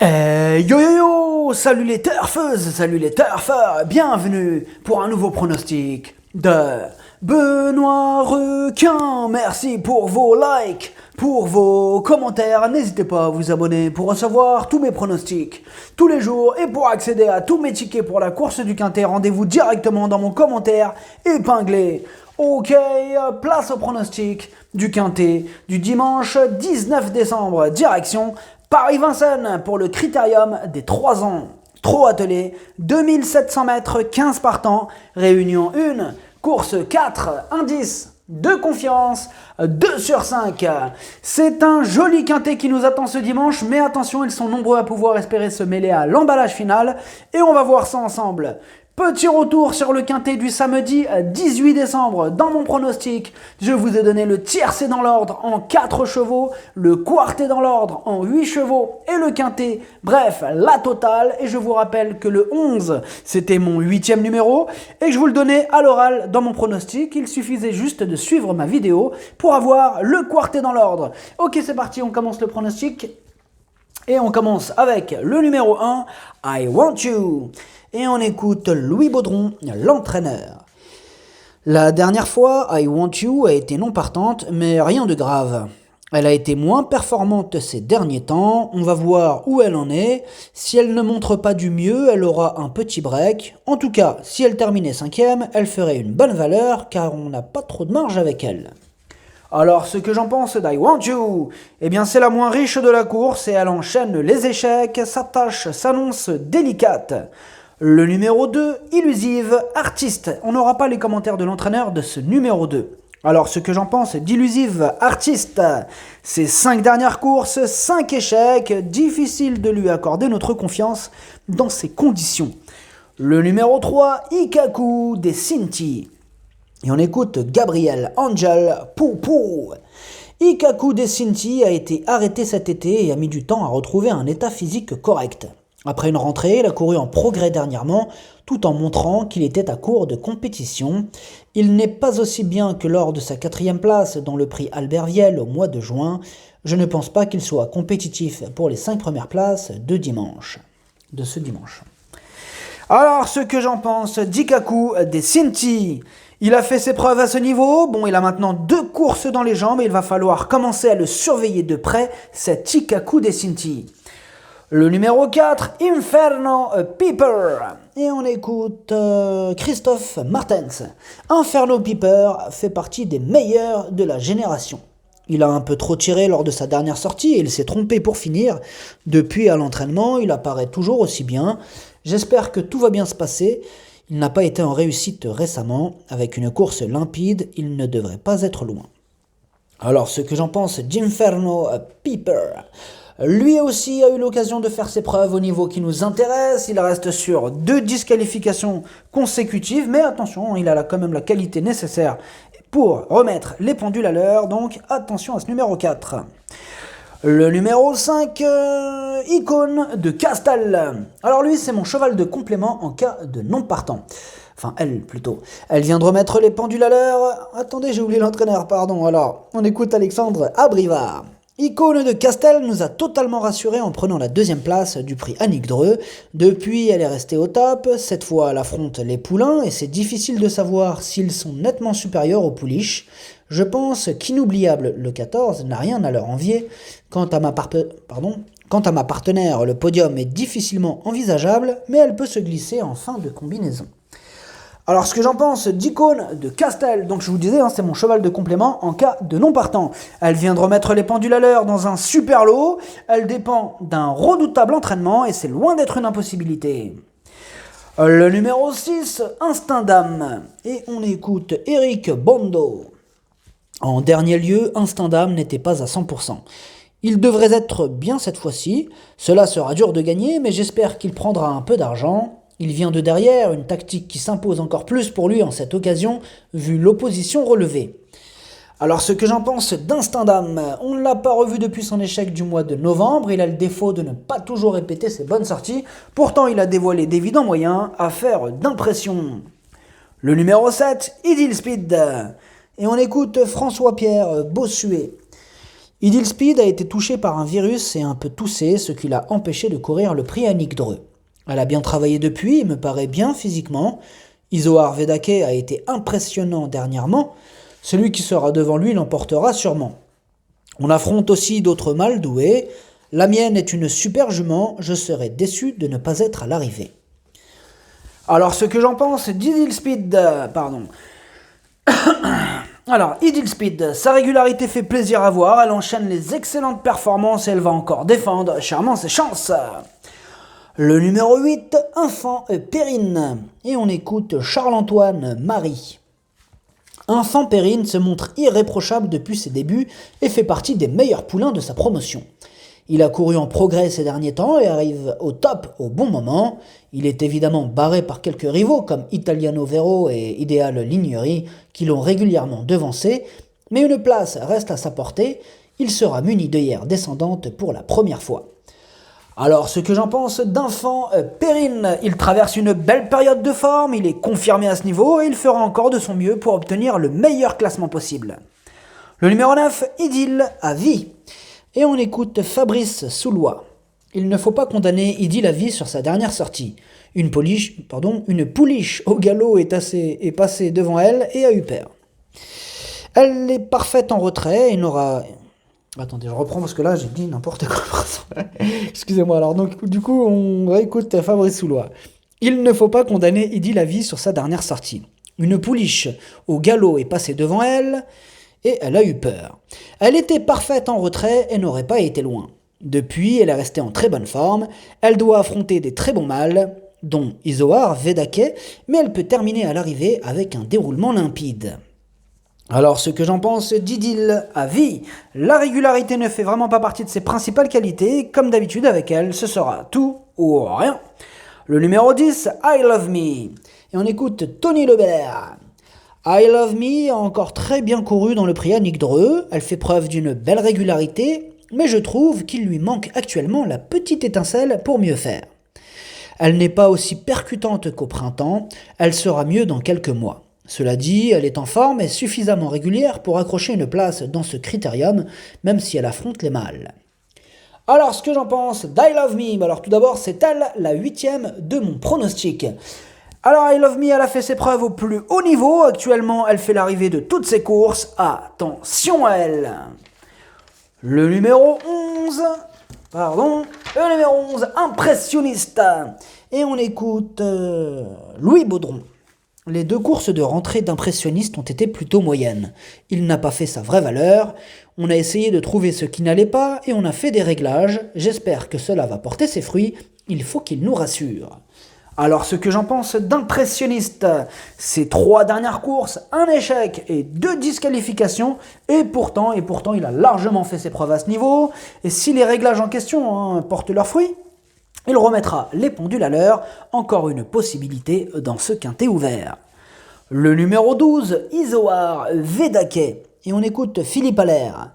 Yo yo yo, salut les turfeuses, salut les turfeurs, bienvenue pour un nouveau pronostic de Benoît Requin. Merci pour vos likes, pour vos commentaires, n'hésitez pas à vous abonner pour recevoir tous mes pronostics tous les jours et pour accéder à tous mes tickets pour la course du Quintet, rendez-vous directement dans mon commentaire épinglé. Ok, place au pronostic du Quintet du dimanche 19 décembre, direction Paris-Vincennes pour le critérium des 3 ans. Trop attelé, 2700 mètres, 15 partants, réunion 1, course 4, indice de confiance, 2 sur 5. C'est un joli quintet qui nous attend ce dimanche, mais attention, ils sont nombreux à pouvoir espérer se mêler à l'emballage final, et on va voir ça ensemble. Petit retour sur le quintet du samedi 18 décembre. Dans mon pronostic, je vous ai donné le tiercé dans l'ordre en 4 chevaux, le quartet dans l'ordre en 8 chevaux et le quintet, bref, la totale. Et je vous rappelle que le 11, c'était mon 8e numéro et que je vous le donnais à l'oral dans mon pronostic. Il suffisait juste de suivre ma vidéo pour avoir le quartet dans l'ordre. Ok, c'est parti, on commence le pronostic. Et on commence avec le numéro 1, I Want You. Et on écoute Louis Baudron, l'entraîneur. La dernière fois, I Want You a été non partante, mais rien de grave. Elle a été moins performante ces derniers temps, on va voir où elle en est. Si elle ne montre pas du mieux, elle aura un petit break. En tout cas, si elle terminait 5e, elle ferait une bonne valeur, car on n'a pas trop de marge avec elle. Alors, ce que j'en pense d'I Want You, eh bien c'est la moins riche de la course et elle enchaîne les échecs, sa tâche s'annonce délicate. Le numéro 2, Illusive, artiste. On n'aura pas les commentaires de l'entraîneur de ce numéro 2. Alors, ce que j'en pense d'Illusive, artiste, ces 5 dernières courses, 5 échecs, difficile de lui accorder notre confiance dans ces conditions. Le numéro 3, Ikaku, des Cinti. Et on écoute Gabriel Angel Pou. Ikaku des Cinti a été arrêté cet été et a mis du temps à retrouver un état physique correct. Après une rentrée, il a couru en progrès dernièrement, tout en montrant qu'il était à court de compétition. Il n'est pas aussi bien que lors de sa 4e place dans le prix Albert Viel au mois de juin. Je ne pense pas qu'il soit compétitif pour les 5 premières places de ce dimanche. Alors, ce que j'en pense d'Ikaku des Cinti. Il a fait ses preuves à ce niveau, bon il a maintenant 2 courses dans les jambes et il va falloir commencer à le surveiller de près, cet Ikaku des Cinti. Le numéro 4, Inferno Piper. Et on écoute Christophe Martens. Inferno Piper fait partie des meilleurs de la génération. Il a un peu trop tiré lors de sa dernière sortie et il s'est trompé pour finir. Depuis à l'entraînement, il apparaît toujours aussi bien. J'espère que tout va bien se passer. Il n'a pas été en réussite récemment. Avec une course limpide, il ne devrait pas être loin. Alors, ce que j'en pense d'Inferno Piper. Lui aussi a eu l'occasion de faire ses preuves au niveau qui nous intéresse. Il reste sur 2 disqualifications consécutives. Mais attention, il a quand même la qualité nécessaire pour remettre les pendules à l'heure. Donc, attention à ce numéro 4. Le numéro 5, Icône de Castel. Alors lui, c'est mon cheval de complément en cas de non partant. Enfin, elle, plutôt. Elle vient de remettre les pendules à l'heure. Attendez, j'ai oublié l'entraîneur, pardon. Alors, on écoute Alexandre Abrivard. Icône de Castel nous a totalement rassurés en prenant la 2e place du prix Annick Dreux. Depuis, elle est restée au top. Cette fois, elle affronte les poulains et c'est difficile de savoir s'ils sont nettement supérieurs aux pouliches. Je pense qu'Inoubliable, le 14, n'a rien à leur envier. Quant à ma partenaire, le podium est difficilement envisageable, mais elle peut se glisser en fin de combinaison. Alors, ce que j'en pense d'Icône de Castel, donc je vous disais, c'est mon cheval de complément en cas de non partant. Elle vient de remettre les pendules à l'heure dans un super lot, elle dépend d'un redoutable entraînement et c'est loin d'être une impossibilité. Le numéro 6, Instinct d'âme, et on écoute Eric Bondo. En dernier lieu, Instinct d'âme n'était pas à 100%. Il devrait être bien cette fois-ci, cela sera dur de gagner, mais j'espère qu'il prendra un peu d'argent. Il vient de derrière, une tactique qui s'impose encore plus pour lui en cette occasion, vu l'opposition relevée. Alors ce que j'en pense d'Instinct d'âme, on ne l'a pas revu depuis son échec du mois de novembre, il a le défaut de ne pas toujours répéter ses bonnes sorties, pourtant il a dévoilé d'évidents moyens à faire d'impression. Le numéro 7, Idyll Speed, et on écoute François-Pierre Bossuet. Idil Speed a été touchée par un virus et un peu toussée, ce qui l'a empêché de courir le prix Annick Dreux. Elle a bien travaillé depuis, il me paraît bien physiquement. Isoar Vedake a été impressionnant dernièrement. Celui qui sera devant lui l'emportera sûrement. On affronte aussi d'autres mâles doués. La mienne est une super jument, je serais déçu de ne pas être à l'arrivée. Alors, ce que j'en pense d'Idil Speed, Alors, Idil Speed, sa régularité fait plaisir à voir, elle enchaîne les excellentes performances et elle va encore défendre chèrement ses chances. Le numéro 8, Enfant Perrine. Et on écoute Charles-Antoine Marie. Enfant Perrine se montre irréprochable depuis ses débuts et fait partie des meilleurs poulains de sa promotion. Il a couru en progrès ces derniers temps et arrive au top au bon moment. Il est évidemment barré par quelques rivaux comme Italiano Vero et Ideal Lignery qui l'ont régulièrement devancé, mais une place reste à sa portée. Il sera muni d'œillères descendantes pour la première fois. Alors, ce que j'en pense d'Enfant Perrine, il traverse une belle période de forme, il est confirmé à ce niveau et il fera encore de son mieux pour obtenir le meilleur classement possible. Le numéro 9, Idil à vie. Et on écoute Fabrice Soulois. Il ne faut pas condamner Idil à vie sur sa dernière sortie. Une pouliche au galop est passée devant elle et a eu peur. Elle est parfaite en retrait et n'aura... Attendez, je reprends parce que là j'ai dit n'importe quoi. Excusez-moi, alors donc du coup on réécoute Fabrice Soulois. Il ne faut pas condamner Idil à vie sur sa dernière sortie. Une pouliche au galop est passée devant elle et elle a eu peur. Elle était parfaite en retrait et n'aurait pas été loin. Depuis, elle est restée en très bonne forme. Elle doit affronter des très bons mâles, dont Isoar Vedake, mais elle peut terminer à l'arrivée avec un déroulement limpide. Alors, ce que j'en pense d'Idil à vie, la régularité ne fait vraiment pas partie de ses principales qualités. Comme d'habitude avec elle, ce sera tout ou rien. Le numéro 10, I Love Me. Et on écoute Tony Lebert. I Love Me a encore très bien couru dans le prix Annick Dreux, elle fait preuve d'une belle régularité, mais je trouve qu'il lui manque actuellement la petite étincelle pour mieux faire. Elle n'est pas aussi percutante qu'au printemps, elle sera mieux dans quelques mois. Cela dit, elle est en forme et suffisamment régulière pour accrocher une place dans ce critérium, même si elle affronte les mâles. Alors, ce que j'en pense d'I Love Me, alors tout d'abord, c'est elle la 8e de mon pronostic. Alors, I Love Me, elle a fait ses preuves au plus haut niveau. Actuellement, elle fait l'arrivée de toutes ses courses. Attention à elle. Le numéro 11, Impressionniste. Et on écoute Louis Baudron. Les 2 courses de rentrée d'Impressionniste ont été plutôt moyennes. Il n'a pas fait sa vraie valeur. On a essayé de trouver ce qui n'allait pas et on a fait des réglages. J'espère que cela va porter ses fruits. Il faut qu'il nous rassure. Alors, ce que j'en pense d'Impressionniste, ces 3 dernières courses, un échec et 2 disqualifications, et pourtant, il a largement fait ses preuves à ce niveau, et si les réglages en question portent leurs fruits, il remettra les pendules à l'heure, encore une possibilité dans ce quintet ouvert. Le numéro 12, Isoar Vedake, et on écoute Philippe Allaire.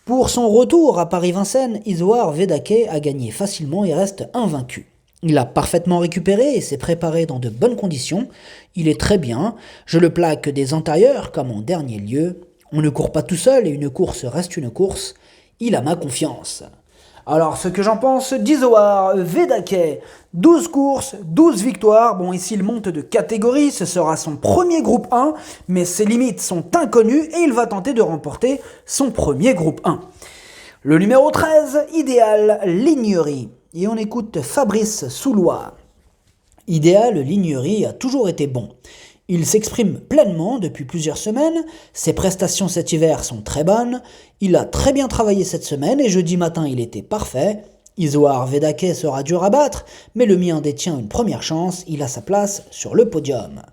Pour son retour à Paris-Vincennes, Isoar Vedake a gagné facilement et reste invaincu. Il a parfaitement récupéré et s'est préparé dans de bonnes conditions. Il est très bien. Je le plaque des antérieurs comme en dernier lieu. On ne court pas tout seul et une course reste une course. Il a ma confiance. Alors, ce que j'en pense d'Isoar Vedake, 12 courses, 12 victoires. Bon, ici, il monte de catégorie, ce sera son premier groupe 1, mais ses limites sont inconnues et il va tenter de remporter son premier groupe 1. Le numéro 13, Ideal Lignery. Et on écoute Fabrice Soulois. Ideal Lignery a toujours été bon. Il s'exprime pleinement depuis plusieurs semaines, ses prestations cet hiver sont très bonnes, il a très bien travaillé cette semaine et jeudi matin il était parfait. Isoar Vedake sera dur à battre, mais le mien détient une première chance, il a sa place sur le podium.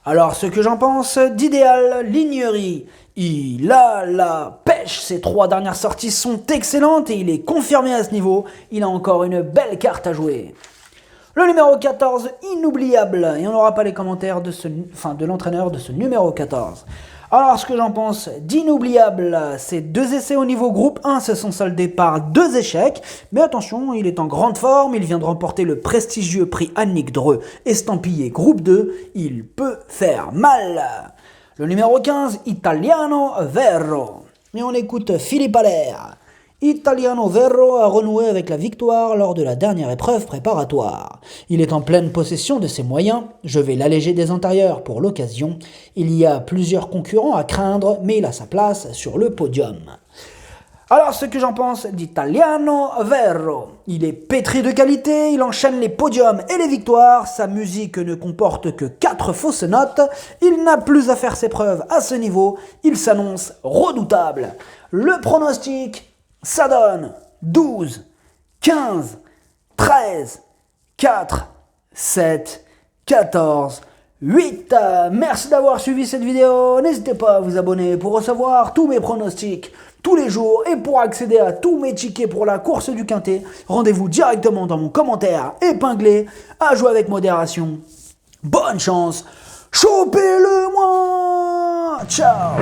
Alors, ce que j'en pense d'Idéal Lignery, il a la pêche, ses 3 dernières sorties sont excellentes et il est confirmé à ce niveau, il a encore une belle carte à jouer. Le numéro 14, inoubliable, et on n'aura pas les commentaires de l'entraîneur de ce numéro 14. Alors, ce que j'en pense d'inoubliable, ces 2 essais au niveau groupe 1 se sont soldés par 2 échecs. Mais attention, il est en grande forme, il vient de remporter le prestigieux prix Annick Dreux, estampillé groupe 2, il peut faire mal. Le numéro 15, Italiano Vero. Et on écoute Philippe Allaire. Italiano Verro a renoué avec la victoire lors de la dernière épreuve préparatoire. Il est en pleine possession de ses moyens, je vais l'alléger des intérieurs pour l'occasion. Il y a plusieurs concurrents à craindre, mais il a sa place sur le podium. Alors ce que j'en pense d'Italiano Verro, il est pétri de qualité, il enchaîne les podiums et les victoires, sa musique ne comporte que 4 fausses notes, il n'a plus à faire ses preuves à ce niveau, il s'annonce redoutable. Le pronostic, ça donne 12, 15, 13, 4, 7, 14, 8. Merci d'avoir suivi cette vidéo, n'hésitez pas à vous abonner pour recevoir tous mes pronostics tous les jours et pour accéder à tous mes tickets pour la course du Quintet, rendez-vous directement dans mon commentaire épinglé, à jouer avec modération. Bonne chance, chopez-le moi. Ciao.